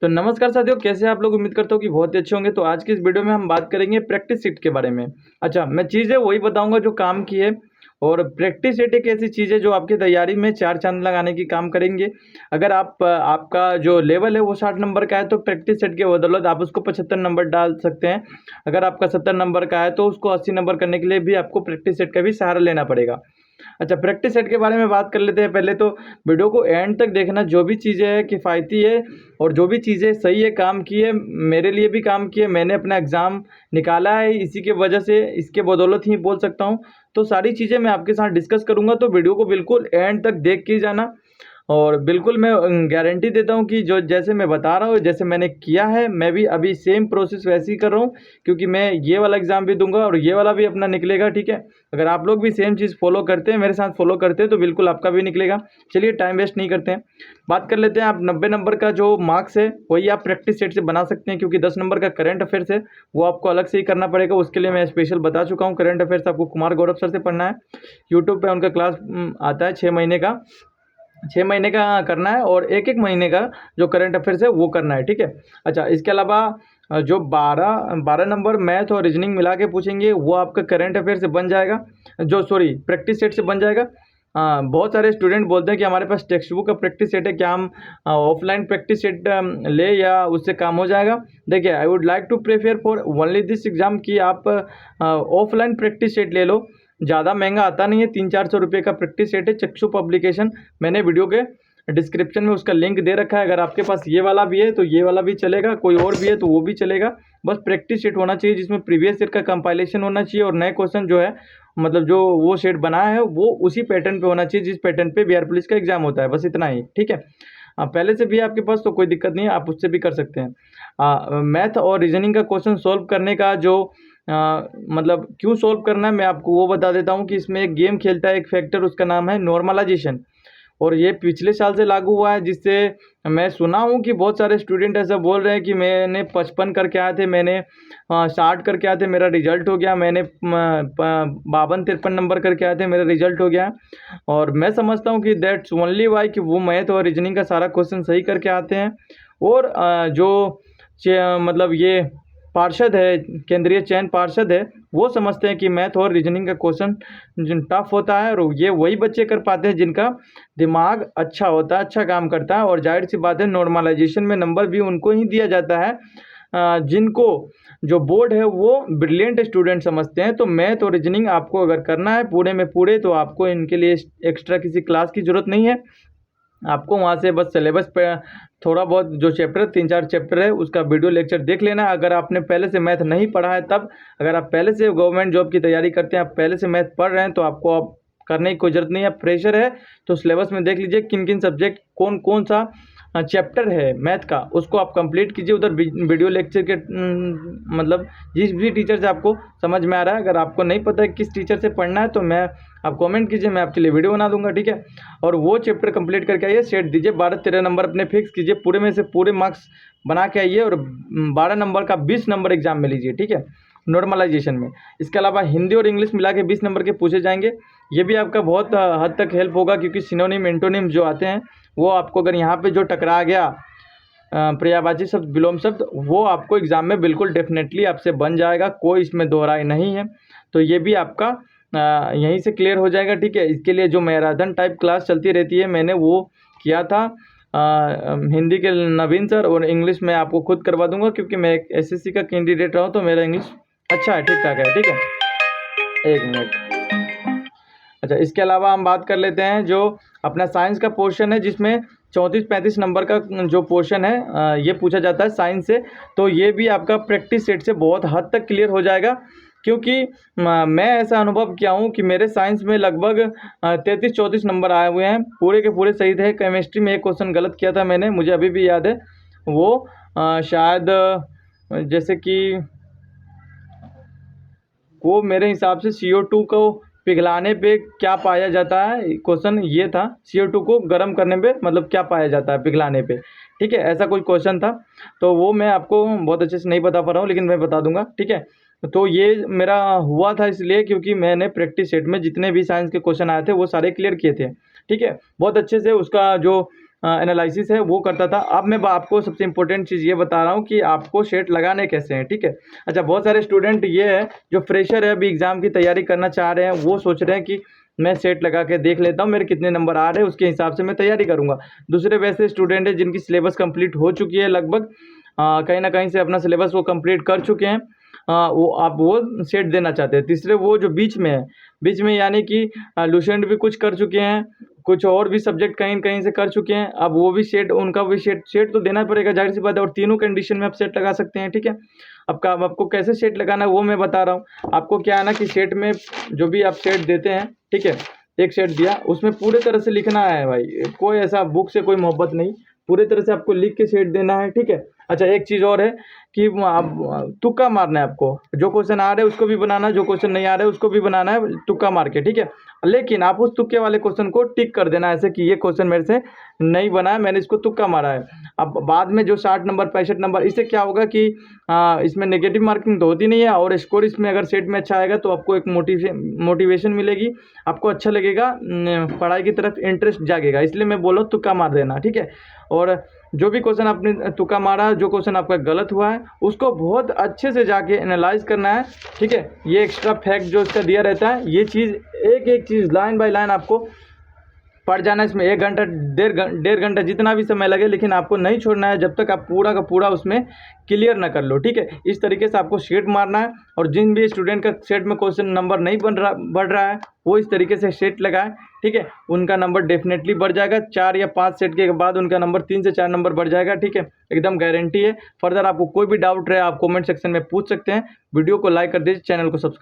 तो नमस्कार साथियों, कैसे हैं आप लोग। उम्मीद करता हूँ कि बहुत ही अच्छे होंगे। तो आज की इस वीडियो में हम बात करेंगे प्रैक्टिस सीट के बारे में। अच्छा, मैं चीज़ें वही बताऊंगा जो काम की है। और प्रैक्टिस सेट एक ऐसी चीज़ है जो आपकी तैयारी में चार चांद लगाने की काम करेंगे। अगर आपका जो लेवल है वो 60 नंबर का है तो प्रैक्टिस सेट के बदौलत आप उसको 75 नंबर डाल सकते हैं। अगर आपका 70 नंबर का है तो उसको 80 नंबर करने के लिए भी आपको प्रैक्टिस सेट का भी सहारा लेना पड़ेगा। अच्छा, प्रैक्टिस सेट के बारे में बात कर लेते हैं। पहले तो वीडियो को एंड तक देखना। जो भी चीज़ें हैं किफ़ायती है और जो भी चीज़ें सही है, काम की है, मेरे लिए भी काम की है। मैंने अपना एग्ज़ाम निकाला है, इसी के वजह से, इसके बदौलत ही बोल सकता हूँ। तो सारी चीज़ें मैं आपके साथ डिस्कस करूँगा, तो वीडियो को बिल्कुल एंड तक देख के ही जाना। और बिल्कुल मैं गारंटी देता हूँ कि जो जैसे मैं बता रहा हूँ, जैसे मैंने किया है, मैं भी अभी सेम प्रोसेस वैसे ही कर रहा हूँ। क्योंकि मैं ये वाला एग्ज़ाम भी दूंगा और ये वाला भी अपना निकलेगा, ठीक है। अगर आप लोग भी सेम चीज़ फॉलो करते हैं, मेरे साथ फॉलो करते हैं, तो बिल्कुल आपका भी निकलेगा। चलिए टाइम वेस्ट नहीं करते हैं, बात कर लेते हैं। आप 90 नंबर का जो मार्क्स है वही आप प्रैक्टिस सेट से बना सकते हैं। क्योंकि 10 नंबर का करंट अफेयर्स है, वो आपको अलग से ही करना पड़ेगा। उसके लिए मैं स्पेशल बता चुका हूँ। करंट अफेयर्स आपको कुमार गौरव सर से पढ़ना है। यूट्यूब पर उनका क्लास आता है 6 महीने का। 6 महीने का करना है और एक एक महीने का जो करंट अफेयर्स है वो करना है, ठीक है। अच्छा, इसके अलावा जो 12 नंबर मैथ और रीजनिंग मिला के पूछेंगे वो आपका करंट अफेयर से बन जाएगा, जो सॉरी प्रैक्टिस सेट से बन जाएगा। बहुत सारे स्टूडेंट बोलते हैं कि हमारे पास टेक्स्ट बुक का प्रैक्टिस सेट है, क्या हम ऑफलाइन प्रैक्टिस सेट ले या उससे काम हो जाएगा। देखिए, I would like to prefer for only this exam कि आप ऑफलाइन प्रैक्टिस सेट ले लो। ज़्यादा महंगा आता नहीं है, 300-400 रुपये का प्रैक्टिस सेट है। चक्षु पब्लिकेशन, मैंने वीडियो के डिस्क्रिप्शन में उसका लिंक दे रखा है। अगर आपके पास ये वाला भी है तो ये वाला भी चलेगा, कोई और भी है तो वो भी चलेगा। बस प्रैक्टिस सेट होना चाहिए जिसमें प्रीवियस ईयर का कंपाइलेशन होना चाहिए और नए क्वेश्चन जो है, मतलब जो वो सेट बनाया है वो उसी पैटर्न पे होना चाहिए जिस पैटर्न पे बिहार पुलिस का एग्जाम होता है। बस इतना ही, ठीक है। पहले से भी आपके पास तो कोई दिक्कत नहीं है, आप उससे भी कर सकते हैं। मैथ और रीजनिंग का क्वेश्चन सॉल्व करने का जो मतलब क्यों सॉल्व करना है मैं आपको वो बता देता हूँ कि इसमें एक गेम खेलता है एक फैक्टर, उसका नाम है नॉर्मलाइजेशन। और ये पिछले साल से लागू हुआ है, जिससे मैं सुना हूँ कि बहुत सारे स्टूडेंट ऐसा बोल रहे हैं कि मैंने 55 करके आए थे, मैंने 60 करके आए थे, मेरा रिजल्ट हो गया। मैंने 52-53 नंबर करके आए थे, मेरा रिजल्ट हो गया। और मैं समझता हूँ कि दैट्स ओनली वाई कि वो मैथ और रीजनिंग का सारा क्वेश्चन सही करके आते हैं। और जो मतलब ये पार्षद है, केंद्रीय चयन पार्षद है, वो समझते हैं कि मैथ और रीजनिंग का क्वेश्चन जो टफ होता है और ये वही बच्चे कर पाते हैं जिनका दिमाग अच्छा होता है, अच्छा काम करता है। और जाहिर सी बात है, नॉर्मलाइजेशन में नंबर भी उनको ही दिया जाता है जिनको जो बोर्ड है वो ब्रिलियंट स्टूडेंट समझते हैं। तो मैथ और रीजनिंग आपको अगर करना है पूरे में पूरे, तो आपको इनके लिए एक्स्ट्रा किसी क्लास की ज़रूरत नहीं है। आपको वहाँ से बस सिलेबस पे थोड़ा बहुत जो चैप्टर 3-4 चैप्टर है उसका वीडियो लेक्चर देख लेना है। अगर आपने पहले से मैथ नहीं पढ़ा है तब, अगर आप पहले से गवर्नमेंट जॉब की तैयारी करते हैं, आप पहले से मैथ पढ़ रहे हैं, तो आपको अब करने की कोई ज़रूरत नहीं है। फ्रेशर है तो सिलेबस में देख लीजिए किन किन सब्जेक्ट कौन कौन सा चैप्टर है मैथ का, उसको आप कंप्लीट कीजिए। उधर वीडियो लेक्चर के मतलब जिस भी टीचर से आपको समझ में आ रहा है, अगर आपको नहीं पता है किस टीचर से पढ़ना है तो मैं आप कमेंट कीजिए, मैं आपके लिए वीडियो बना दूंगा, ठीक है। और वो चैप्टर कंप्लीट करके आइए, सेट दीजिए, 12-13 नंबर अपने फिक्स कीजिए, पूरे में से पूरे मार्क्स बना के आइए और 12 नंबर का 20 नंबर एग्जाम में लीजिए, ठीक है, नॉर्मलाइजेशन में। इसके अलावा हिंदी और इंग्लिश मिला के 20 नंबर के पूछे जाएंगे। ये भी आपका बहुत हद तक हेल्प होगा, क्योंकि सिनोनिम एंटोनिम जो आते हैं वो आपको अगर यहाँ पे जो टकरा गया पर्यायवाची शब्द विलोम शब्द, वो आपको एग्जाम में बिल्कुल डेफिनेटली आपसे बन जाएगा, कोई इसमें दो राय नहीं है। तो ये भी आपका यहीं से क्लियर हो जाएगा, ठीक है। इसके लिए जो मैराथन टाइप क्लास चलती रहती है, मैंने वो किया था हिंदी के नवीन सर, और इंग्लिश में आपको खुद करवा दूंगा क्योंकि मैं एक एसएससी का कैंडिडेट रहा हूँ, तो मेरा इंग्लिश अच्छा है, ठीक ठाक है, ठीक है। एक मिनट। अच्छा, इसके अलावा हम बात कर लेते हैं जो अपना साइंस का पोर्शन है, जिसमें 34-35 नंबर का जो पोर्शन है ये पूछा जाता है साइंस से। तो ये भी आपका प्रैक्टिस सेट से बहुत हद तक क्लियर हो जाएगा, क्योंकि मैं ऐसा अनुभव किया हूँ कि मेरे साइंस में लगभग 33-34 नंबर आए हुए हैं, पूरे के पूरे सही थे। केमिस्ट्री में एक क्वेश्चन गलत किया था मैंने, मुझे अभी भी याद है। वो शायद जैसे कि वो मेरे हिसाब से CO2 को पिघलाने पे क्या पाया जाता है, क्वेश्चन ये था, CO2 को गर्म करने पे मतलब क्या पाया जाता है पिघलाने पे, ठीक है, ऐसा कोई क्वेश्चन था। तो वो मैं आपको बहुत अच्छे से नहीं बता पा रहा हूँ, लेकिन मैं बता दूंगा, ठीक है। तो ये मेरा हुआ था इसलिए क्योंकि मैंने प्रैक्टिस सेट में जितने भी साइंस के क्वेश्चन आए थे वो सारे क्लियर किए थे, ठीक है, बहुत अच्छे से। उसका जो एनालिसिस है वो करता था। अब मैं आपको सबसे इम्पोर्टेंट चीज़ ये बता रहा हूँ कि आपको सेट लगाने कैसे हैं, ठीक है। अच्छा, बहुत सारे स्टूडेंट ये है जो फ्रेशर है, अभी एग्ज़ाम की तैयारी करना चाह रहे हैं, वो सोच रहे हैं कि मैं सेट लगा के देख लेता हूँ मेरे कितने नंबर आ रहे हैं, उसके हिसाब से मैं तैयारी करूँगा। दूसरे वैसे स्टूडेंट हैं जिनकी सिलेबस कंप्लीट हो चुकी है लगभग, कहीं ना कहीं से अपना सिलेबस वो कंप्लीट कर चुके हैं, वो सेट देना चाहते हैं। तीसरे वो जो बीच में है, बीच में यानी कि लुसेंट भी कुछ कर चुके हैं, कुछ और भी सब्जेक्ट कहीं कहीं से कर चुके हैं, अब वो भी सेट, उनका भी सेट सेट तो देना पड़ेगा, जाहिर सी बात है। और तीनों कंडीशन में आप सेट लगा सकते हैं, ठीक है। अब आपको कैसे सेट लगाना है वो मैं बता रहा हूँ। आपको क्या है ना कि सेट में जो भी आप सेट देते हैं, ठीक है, एक सेट दिया उसमें पूरे तरह से लिखना है भाई, कोई ऐसा बुक से कोई मोहब्बत नहीं, पूरे तरह से आपको लिख के सेट देना है, ठीक है। अच्छा, एक चीज़ और है कि आप तुक्का मारना है आपको, जो क्वेश्चन आ रहे हैं उसको भी बनाना है, जो क्वेश्चन नहीं आ रहे उसको भी बनाना है तुक्का मार के, ठीक है। लेकिन आप उस तुक्के वाले क्वेश्चन को टिक कर देना ऐसे कि ये क्वेश्चन मेरे से नहीं बना है, मैंने इसको तुक्का मारा है। अब बाद में जो 60 नंबर 65 नंबर, इससे क्या होगा कि इसमें नेगेटिव मार्किंग तो होती नहीं है, और स्कोर इसमें अगर सेट में अच्छा आएगा तो आपको एक मोटिवेशन मिलेगी, आपको अच्छा लगेगा, पढ़ाई की तरफ इंटरेस्ट जागेगा। इसलिए मैं बोला तुक्का मार देना, ठीक है। और जो भी क्वेश्चन आपने तुक्का मारा, जो क्वेश्चन आपका गलत हुआ है उसको बहुत अच्छे से जाके एनालाइज करना है, ठीक है। ये एक्स्ट्रा फैक्ट जो इसका दिया रहता है, ये चीज़ एक एक चीज़ लाइन बाय लाइन आपको पड़ जाना है। इसमें 1 घंटा, डेढ़ घंटा जितना भी समय लगे, लेकिन आपको नहीं छोड़ना है जब तक आप पूरा का पूरा उसमें क्लियर ना कर लो, ठीक है। इस तरीके से आपको सेट मारना है, और जिन भी स्टूडेंट का सेट में क्वेश्चन नंबर नहीं बढ़ रहा है वो इस तरीके से सेट लगाए, ठीक है, उनका नंबर डेफिनेटली बढ़ जाएगा। 4 या 5 सेट के बाद उनका नंबर 3 से 4 नंबर बढ़ जाएगा, ठीक है, एकदम गारंटी है। फर्दर आपको कोई भी डाउट रहे आप कॉमेंट सेक्शन में पूछ सकते हैं। वीडियो को लाइक कर दीजिए, चैनल को सब्सक्राइब